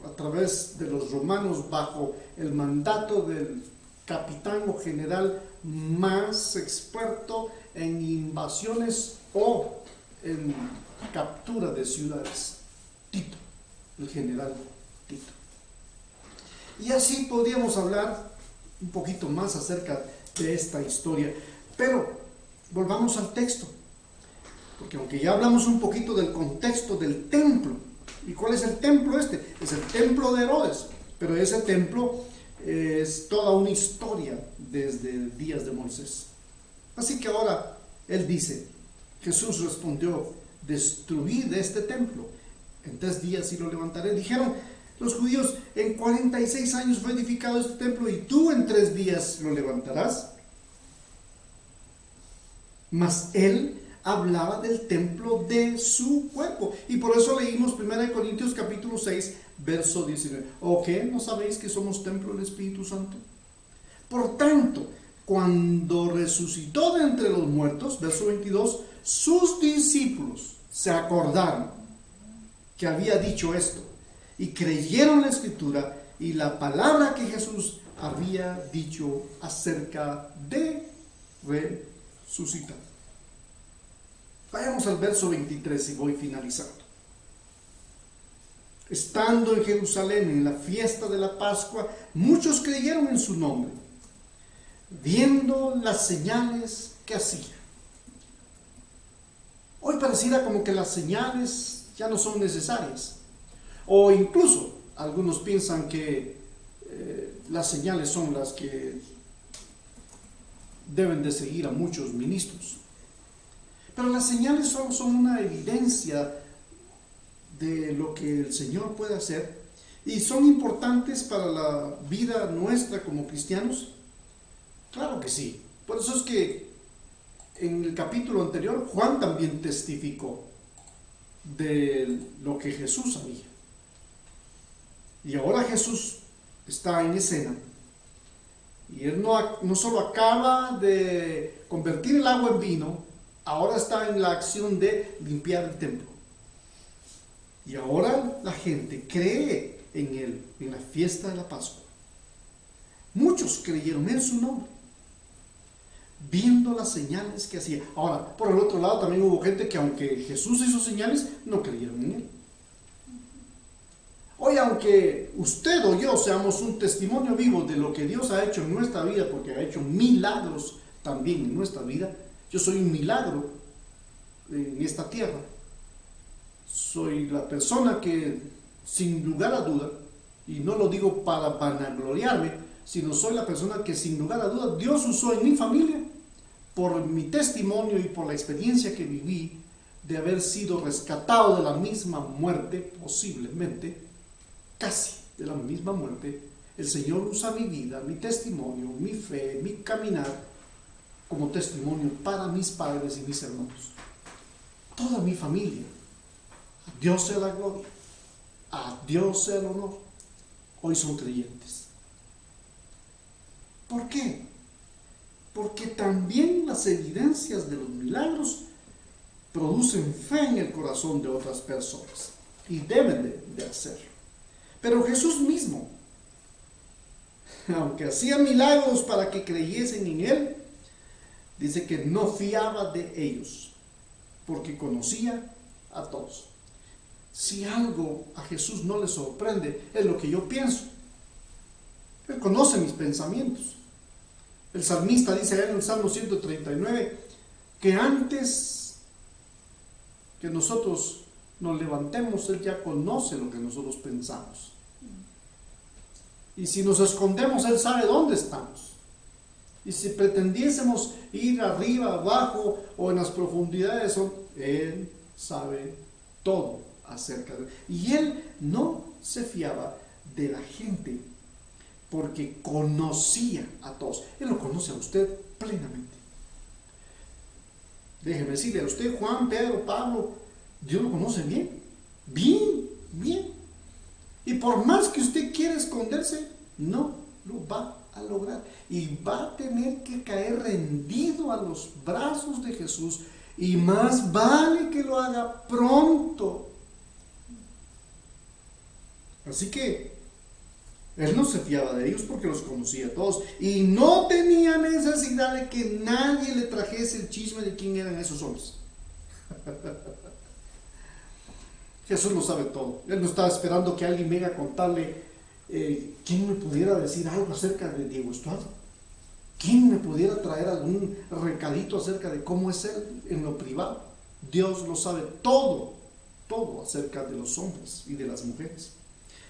a través de los romanos, bajo el mandato del capitán o general más experto en invasiones o en captura de ciudades, Tito, el general Tito. Y así podríamos hablar un poquito más acerca de esta historia, pero volvamos al texto, porque aunque ya hablamos un poquito del contexto del templo, ¿y cuál es el templo este? Es el templo de Herodes, pero ese templo es toda una historia desde días de Moisés. Así que ahora él dice, Jesús respondió, destruid este templo, en 3 días y lo levantaré. Dijeron los judíos, en 46 años fue edificado este templo y tú en 3 días lo levantarás. Mas él hablaba del templo de su cuerpo, y por eso leímos 1 Corintios capítulo 6 verso 19. ¿O qué? ¿No sabéis que somos templo del Espíritu Santo? Por tanto, cuando resucitó de entre los muertos, verso 22, sus discípulos se acordaron que había dicho esto y creyeron la Escritura y la palabra que Jesús había dicho acerca de resucitar. Vayamos al verso 23 y voy finalizando. Estando en Jerusalén en la fiesta de la Pascua, muchos creyeron en su nombre, viendo las señales que hacía. Hoy pareciera como que las señales ya no son necesarias, o incluso algunos piensan que las señales son las que deben de seguir a muchos ministros. Pero las señales solo son una evidencia de lo que el Señor puede hacer y son importantes para la vida nuestra como cristianos. Claro que sí. Por eso es que en el capítulo anterior Juan también testificó de lo que Jesús sabía. Y ahora Jesús está en escena. Y Él no solo acaba de convertir el agua en vino, ahora está en la acción de limpiar el templo. Y ahora la gente cree en Él, en la fiesta de la Pascua. Muchos creyeron en su nombre, viendo las señales que hacía. Ahora, por el otro lado también hubo gente que aunque Jesús hizo señales, no creyeron en Él. Hoy, aunque usted o yo seamos un testimonio vivo de lo que Dios ha hecho en nuestra vida, porque ha hecho milagros también en nuestra vida, yo soy un milagro en esta tierra. Soy la persona que, sin lugar a duda, y no lo digo para vanagloriarme, sino soy la persona que sin lugar a duda Dios usó en mi familia, por mi testimonio y por la experiencia que viví de haber sido rescatado de la misma muerte, posiblemente, casi de la misma muerte. El Señor usa mi vida, mi testimonio, mi fe, mi caminar como testimonio para mis padres y mis hermanos. Toda mi familia. A Dios sea la gloria, a Dios sea el honor. Hoy son creyentes. ¿Por qué? Porque también las evidencias de los milagros producen fe en el corazón de otras personas y deben de hacerlo. Pero Jesús mismo, aunque hacía milagros para que creyesen en Él, dice que no fiaba de ellos, porque conocía a todos. Si algo a Jesús no le sorprende, es lo que yo pienso. Él conoce mis pensamientos. El salmista dice allá en el Salmo 139 que antes que nosotros nos levantemos, Él ya conoce lo que nosotros pensamos. Y si nos escondemos, Él sabe dónde estamos. Y si pretendiésemos ir arriba, abajo o en las profundidades, Él sabe todo acerca de Él. Y Él no se fiaba de la gente porque conocía a todos. Él lo conoce a usted plenamente. Déjeme decirle a usted, Juan, Pedro, Pablo, Dios lo conoce bien, bien, bien. Y por más que usted quiera esconderse, no lo va a lograr. Y va a tener que caer rendido a los brazos de Jesús. Y más vale que lo haga pronto. Así que Él no se fiaba de ellos porque los conocía a todos. Y no tenía necesidad de que nadie le trajese el chisme de quién eran esos hombres. Jesús lo sabe todo. Él no estaba esperando que alguien venga a contarle. ¿Quién me pudiera decir algo acerca de Diego Estuardo? ¿Quién me pudiera traer algún recadito acerca de cómo es Él en lo privado? Dios lo sabe todo, todo acerca de los hombres y de las mujeres.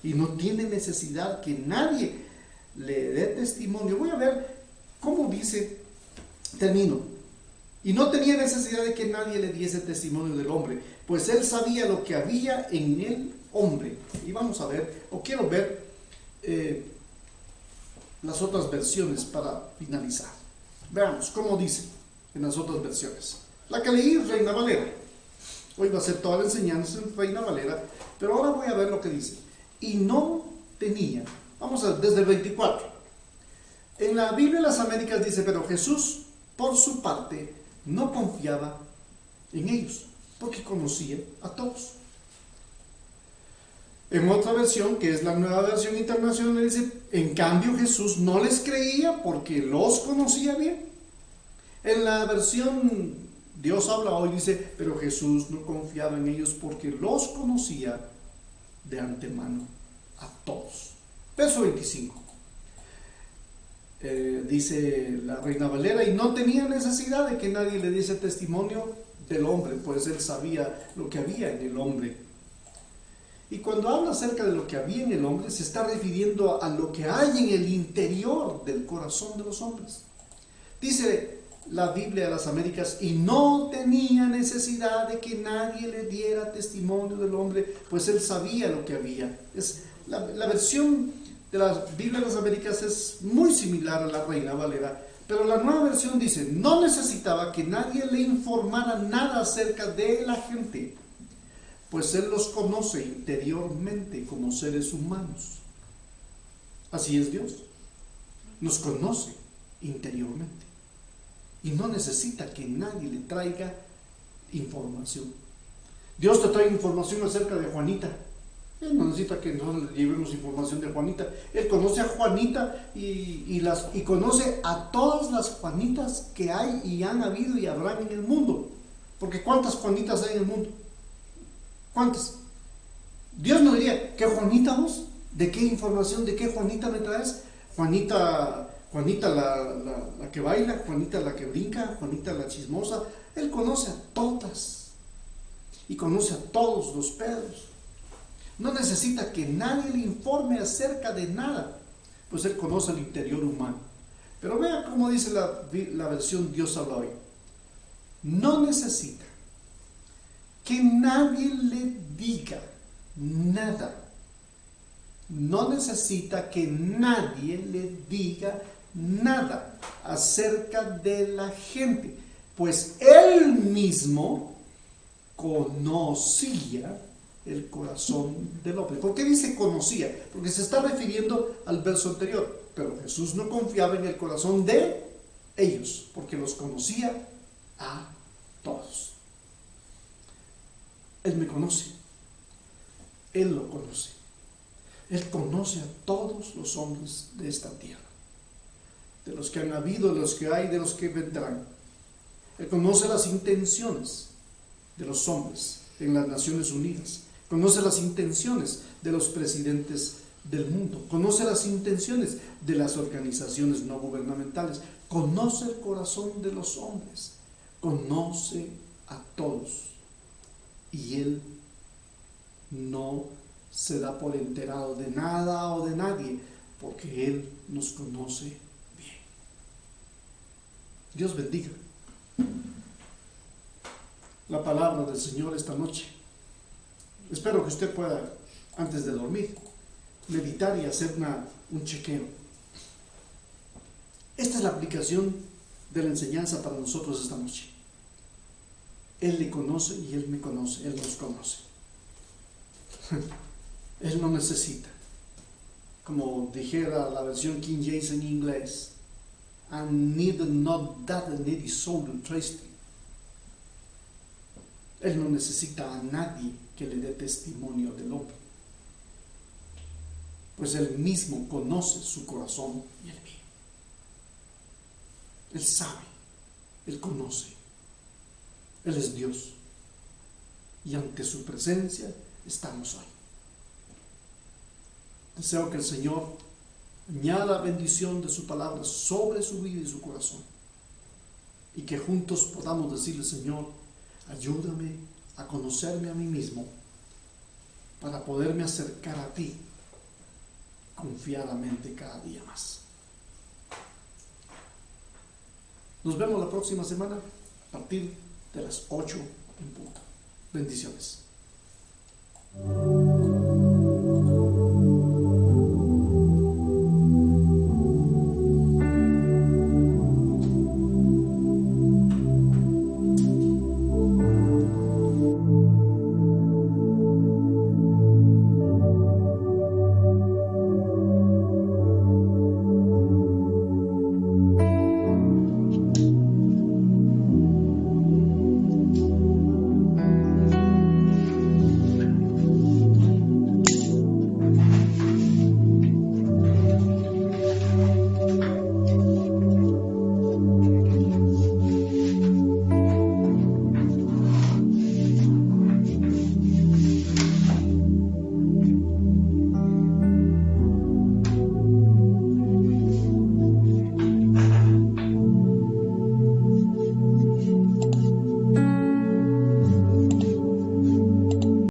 Y no tiene necesidad que nadie le dé testimonio. Voy a ver cómo dice, termino. Y no tenía necesidad de que nadie le diese testimonio del hombre, pues Él sabía lo que había en el hombre. Y vamos a ver, o quiero ver las otras versiones para finalizar. Veamos cómo dice en las otras versiones. La que leí es Reina Valera. Hoy va a ser toda la enseñanza en Reina Valera, pero ahora voy a ver lo que dice. Y no tenía, vamos a ver, desde el 24. En la Biblia de las Américas dice, pero Jesús, por su parte, no confiaba en ellos, porque conocía a todos. En otra versión, que es la Nueva Versión Internacional, dice, en cambio Jesús no les creía porque los conocía bien. En la versión Dios habla hoy, dice, pero Jesús no confiaba en ellos porque los conocía de antemano a todos. Verso 25. Dice la Reina Valera, y no tenía necesidad de que nadie le diese testimonio del hombre, pues Él sabía lo que había en el hombre. Y cuando habla acerca de lo que había en el hombre, se está refiriendo a lo que hay en el interior del corazón de los hombres. Dice la Biblia de las Américas: y no tenía necesidad de que nadie le diera testimonio del hombre, pues él sabía lo que había. La versión de la Biblia de las Américas es muy similar a la Reina Valera, pero la nueva versión dice: no necesitaba que nadie le informara nada acerca de la gente, pues él los conoce interiormente como seres humanos. Así es Dios, nos conoce interiormente y no necesita que nadie le traiga información. Dios te trae información acerca de Juanita. Él no necesita que nosotros le llevemos información de Juanita. Él conoce a Juanita y conoce a todas las Juanitas que hay y han habido y habrán en el mundo. Porque ¿cuántas Juanitas hay en el mundo? ¿Cuántas? Dios no diría: ¿qué Juanita vos? ¿De qué información, de qué Juanita me traes? Juanita la que baila, Juanita la que brinca, Juanita la chismosa. Él conoce a todas y conoce a todos los Pedros. No necesita que nadie le informe acerca de nada, pues él conoce el interior humano. Pero vea cómo dice la versión Dios habla hoy: no necesita que nadie le diga nada. No necesita que nadie le diga nada acerca de la gente, pues él mismo conocía el corazón del hombre. ¿Por qué dice conocía? Porque se está refiriendo al verso anterior. Pero Jesús no confiaba en el corazón de ellos, porque los conocía a todos. Él me conoce, Él lo conoce. Él conoce a todos los hombres de esta tierra, de los que han habido, de los que hay, de los que vendrán. Él conoce las intenciones de los hombres en las Naciones Unidas, conoce las intenciones de los presidentes del mundo, conoce las intenciones de las organizaciones no gubernamentales, conoce el corazón de los hombres, conoce a todos, y Él no se da por enterado de nada o de nadie, porque Él nos conoce bien. Dios bendiga la palabra del Señor esta noche. Espero que usted pueda, antes de dormir, meditar y hacer un chequeo. Esta es la aplicación de la enseñanza para nosotros esta noche. Él le conoce y Él me conoce, Él nos conoce. Él no necesita, como dijera la versión King James en inglés, and neither not that needy soul to trust him. Él no necesita a nadie que le dé testimonio del hombre, pues Él mismo conoce su corazón y el mío. Él sabe, Él conoce, Él es Dios, y ante su presencia estamos hoy. Deseo que el Señor añada bendición de su palabra sobre su vida y su corazón, y que juntos podamos decirle: Señor, ayúdame a conocerme a mí mismo para poderme acercar a ti confiadamente cada día más. Nos vemos la próxima semana a partir de las 8 en punto. Bendiciones.